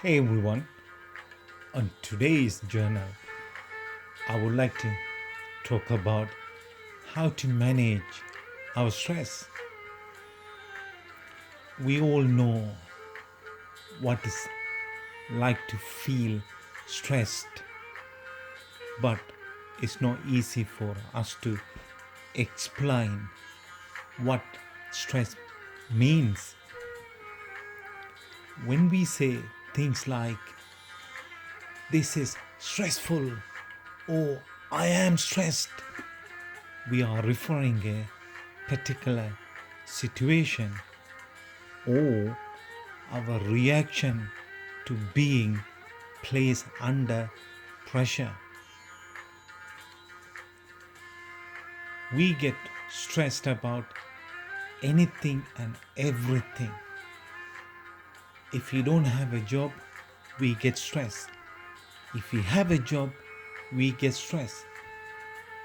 Hey everyone, on today's journal, I would like to talk about how to manage our stress. We all know what it's like to feel stressed, but it's not easy for us to explain what stress means. When we say things like, this is stressful or I am stressed, we are referring a particular situation or our reaction to being placed under pressure. We get stressed about anything and everything. If we don't have a job, we get stressed. If we have a job, we get stressed.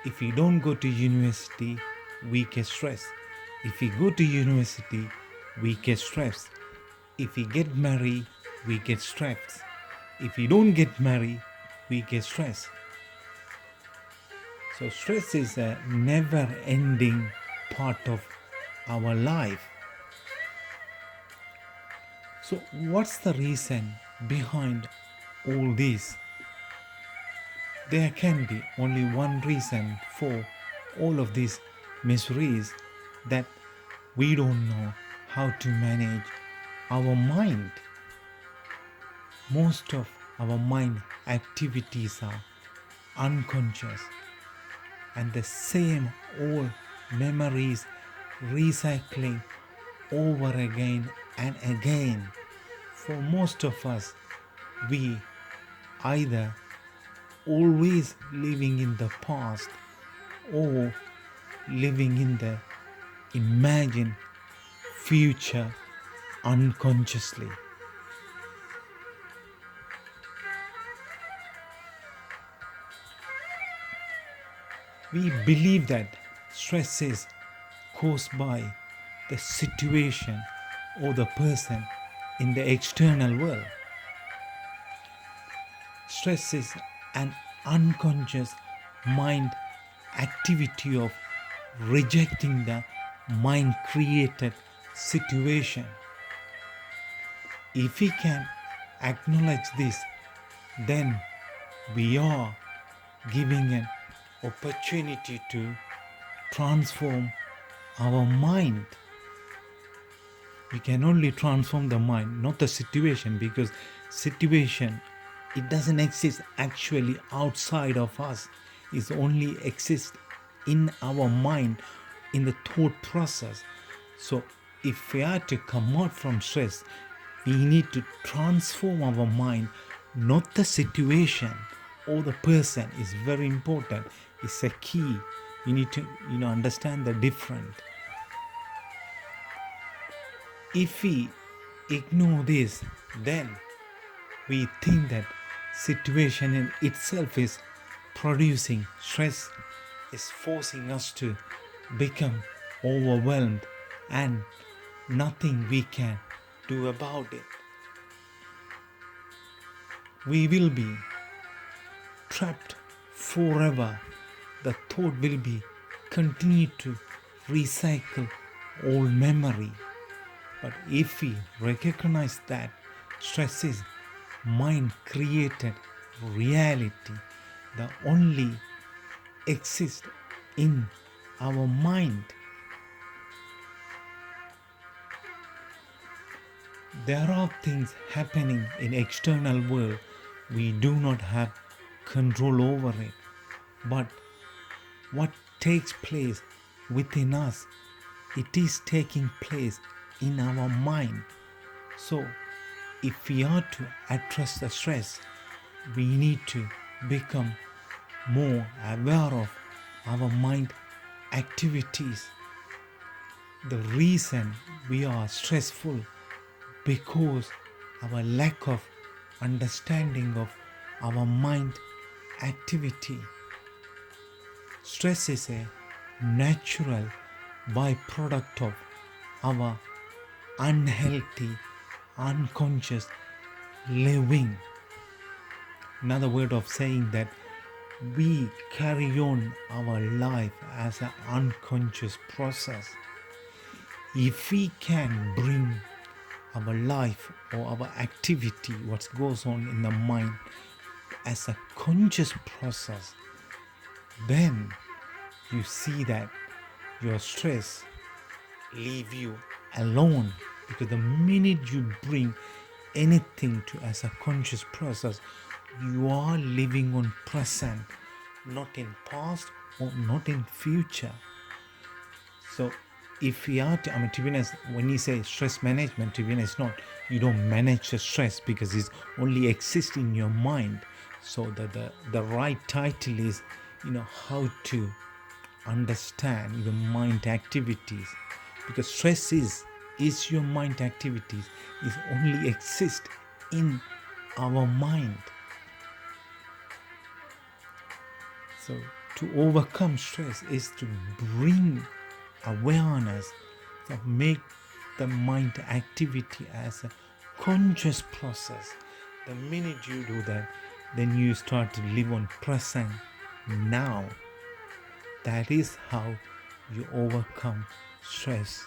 If we don't go to university, we get stressed. If we go to university, we get stressed. If we get married, we get stressed. If we don't get married, we get stressed. So stress is a never-ending part of our life. So what's the reason behind all this? There can be only one reason for all of these miseries, that we don't know how to manage our mind. Most of our mind activities are unconscious, and the same old memories recycling over again and again. For most of us, we either always living in the past or living in the imagined future unconsciously. We believe that stress is caused by the situation or the person in the external world. Stress is an unconscious mind activity of rejecting the mind created situation. If we can acknowledge this, then we are giving an opportunity to transform our mind. We can only transform the mind, not the situation, because situation, it doesn't exist actually outside of us. It only exists in our mind, in the thought process. So if we are to come out from stress, we need to transform our mind, not the situation or the person. Is very important. It's a key. You need to understand the difference. If we ignore this, then we think that situation in itself is producing stress, is forcing us to become overwhelmed, and nothing we can do about it. We will be trapped forever. The thought will be continue to recycle old memory. But if we recognize that stress is mind created reality, the only exists in our mind, there are things happening in external world, we do not have control over it. But what takes place within us, it is taking place in our mind. So if we are to address the stress, we need to become more aware of our mind activities. The reason we are stressful because our lack of understanding of our mind activity. Stress is a natural byproduct of our unhealthy, unconscious living. Another word of saying that we carry on our life as an unconscious process. If we can bring our life or our activity, what goes on in the mind, as a conscious process, then you see that your stress leave you alone, because the minute you bring anything to as a conscious process, you are living on present, not in past or not in future. So if we are to be honest, when you say stress management, to be honest, not, you don't manage the stress because it's only exists in your mind. So the right title is, how to understand your mind activities, because stress is your mind activities, is only exist in our mind. So to overcome stress is to bring awareness, to make the mind activity as a conscious process. The minute you do that, then you start to live on present now. That is how you overcome stress.